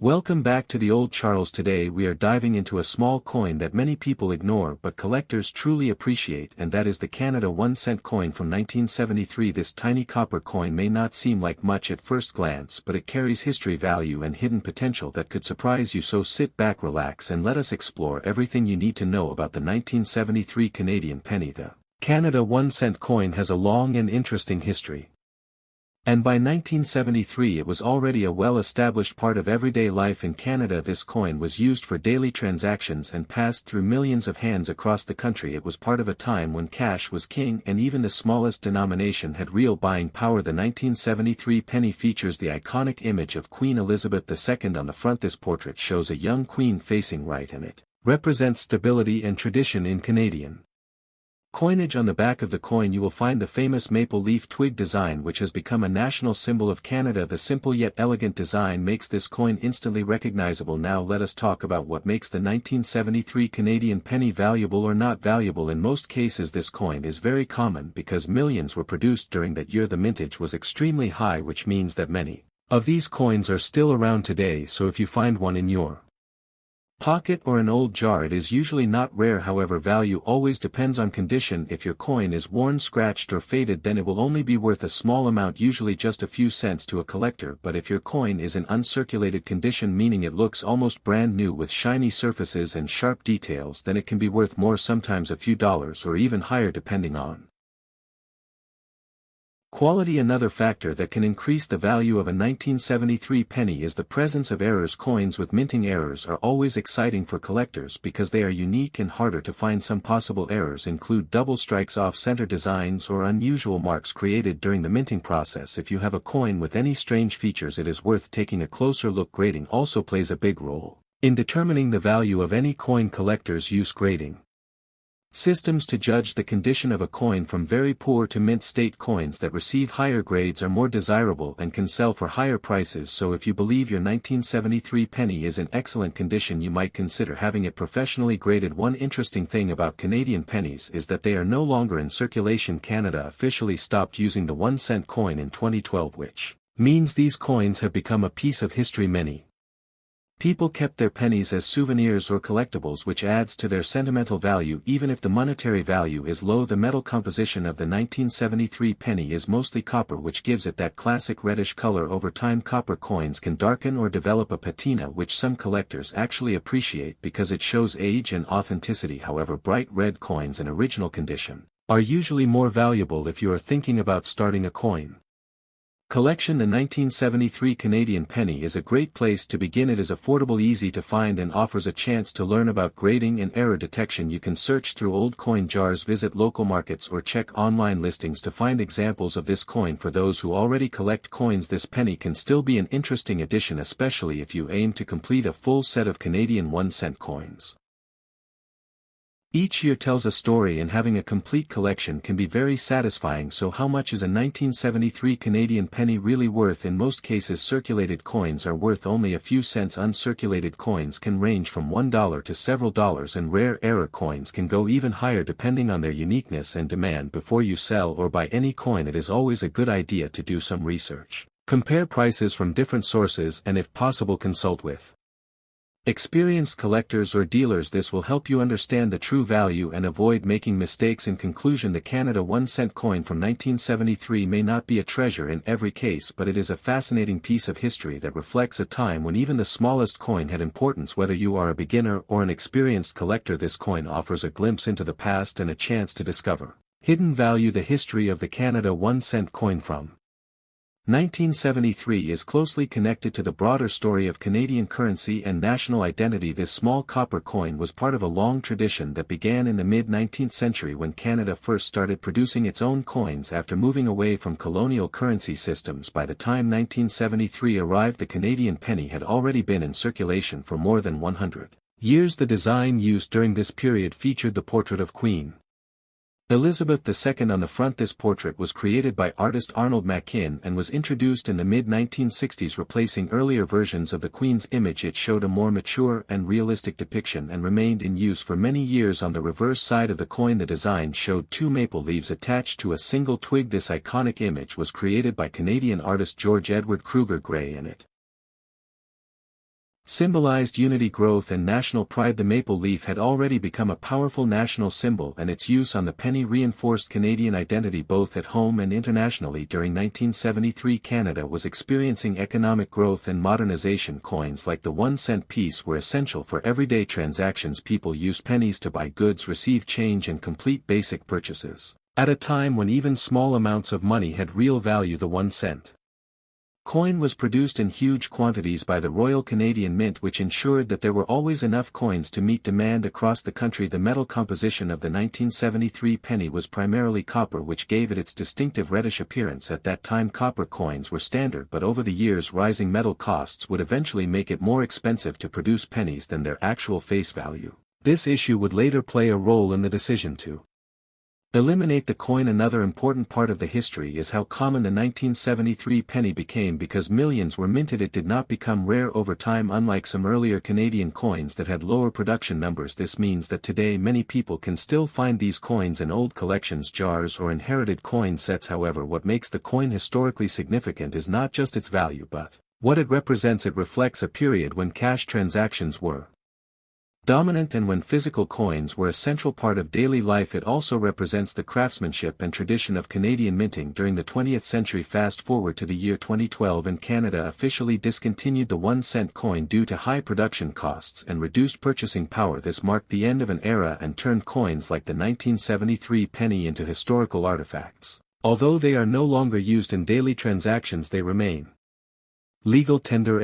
Welcome back to the Old Charles. Today we are diving into a small coin that many people ignore but collectors truly appreciate, and that is the Canada 1-cent coin from 1973. This tiny copper coin may not seem like much at first glance, but it carries history, value and hidden potential that could surprise you. So sit back, relax and let us explore everything you need to know about the 1973 Canadian penny. The Canada 1-cent coin has a long and interesting history. And by 1973 it was already a well-established part of everyday life in Canada. This coin was used for daily transactions and passed through millions of hands across the country. It was part of a time when cash was king and even the smallest denomination had real buying power. The 1973 penny features the iconic image of Queen Elizabeth II on the front. This portrait shows a young queen facing right, and it represents stability and tradition in Canadian coinage. On the back of the coin you will find the famous maple leaf twig design, which has become a national symbol of Canada. The simple yet elegant design makes this coin instantly recognizable. Now let us talk about what makes the 1973 Canadian penny valuable or not valuable. In most cases this coin is very common because millions were produced during that year. The mintage was extremely high, which means that many of these coins are still around today. So if you find one in your pocket or an old jar, it is usually not rare. However, value always depends on condition. If your coin is worn, scratched or faded, then it will only be worth a small amount, usually just a few cents to a collector. But if your coin is in uncirculated condition, meaning it looks almost brand new with shiny surfaces and sharp details, then it can be worth more, sometimes a few dollars or even higher depending on quality. Another factor that can increase the value of a 1973 penny is the presence of errors. Coins with minting errors are always exciting for collectors because they are unique and harder to find. Some possible errors include double strikes, off-center designs or unusual marks created during the minting process. If you have a coin with any strange features, it is worth taking a closer look. Grading also plays a big role in determining the value of any coin. Collectors use grading systems to judge the condition of a coin. From very poor to mint state, coins that receive higher grades are more desirable and can sell for higher prices. So if you believe your 1973 penny is in excellent condition, you might consider having it professionally graded. One interesting thing about Canadian pennies is that they are no longer in circulation. Canada officially stopped using the 1-cent coin in 2012, which means these coins have become a piece of history. Many people kept their pennies as souvenirs or collectibles, which adds to their sentimental value even if the monetary value is low. The metal composition of the 1973 penny is mostly copper, which gives it that classic reddish color. Over time, copper coins can darken or develop a patina, which some collectors actually appreciate because it shows age and authenticity. However, bright red coins in original condition are usually more valuable if you are thinking about starting a coin collection. The 1973 Canadian penny is a great place to begin. It is affordable, easy to find and offers a chance to learn about grading and error detection. You can search through old coin jars, visit local markets or check online listings to find examples of this coin. For those who already collect coins, this penny can still be an interesting addition, especially if you aim to complete a full set of Canadian 1-cent coins. Each year tells a story, and having a complete collection can be very satisfying. So how much is a 1973 Canadian penny really worth? In most cases, circulated coins are worth only a few cents. Uncirculated coins can range from $1 to several dollars, and rare error coins can go even higher depending on their uniqueness and demand. Before you sell or buy any coin, it is always a good idea to do some research. Compare prices from different sources and if possible consult with experienced collectors or dealers. This will help you understand the true value and avoid making mistakes. In conclusion, the Canada 1-cent coin from 1973 may not be a treasure in every case, but it is a fascinating piece of history that reflects a time when even the smallest coin had importance. Whether you are a beginner or an experienced collector, this coin offers a glimpse into the past and a chance to discover hidden value. The history of the Canada 1-cent coin from 1973 is closely connected to the broader story of Canadian currency and national identity. This small copper coin was part of a long tradition that began in the mid-19th century when Canada first started producing its own coins after moving away from colonial currency systems. By the time 1973 arrived, the Canadian penny had already been in circulation for more than 100 years. The design used during this period featured the portrait of Queen Elizabeth II on the front. This portrait was created by artist Arnold Machin and was introduced in the mid-1960s, replacing earlier versions of the Queen's image. It showed a more mature and realistic depiction and remained in use for many years. On the reverse side of the coin, the design showed two maple leaves attached to a single twig. This iconic image was created by Canadian artist George Edward Kruger Gray, and it symbolized unity, growth and national pride. The maple leaf had already become a powerful national symbol, and its use on the penny reinforced Canadian identity both at home and internationally. During 1973, Canada was experiencing economic growth and modernization. Coins like the 1-cent piece were essential for everyday transactions. People used pennies to buy goods, receive change and complete basic purchases. At a time when even small amounts of money had real value, the 1-cent coin was produced in huge quantities by the Royal Canadian Mint, which ensured that there were always enough coins to meet demand across the country. The metal composition of the 1973 penny was primarily copper, which gave it its distinctive reddish appearance. At that time, copper coins were standard, but over the years rising metal costs would eventually make it more expensive to produce pennies than their actual face value. This issue would later play a role in the decision to eliminate the coin. Another important part of the history is how common the 1973 penny became. Because millions were minted, it did not become rare over time, unlike some earlier Canadian coins that had lower production numbers. This means that today many people can still find these coins in old collections, jars or inherited coin sets. However, what makes the coin historically significant is not just its value but what it represents. It reflects a period when cash transactions were dominant and when physical coins were a central part of daily life. It also represents the craftsmanship and tradition of Canadian minting during the 20th century. Fast forward to the year 2012 and Canada officially discontinued the 1-cent coin due to high production costs and reduced purchasing power. This marked the end of an era and turned coins like the 1973 penny into historical artifacts. Although they are no longer used in daily transactions, they remain legal tender.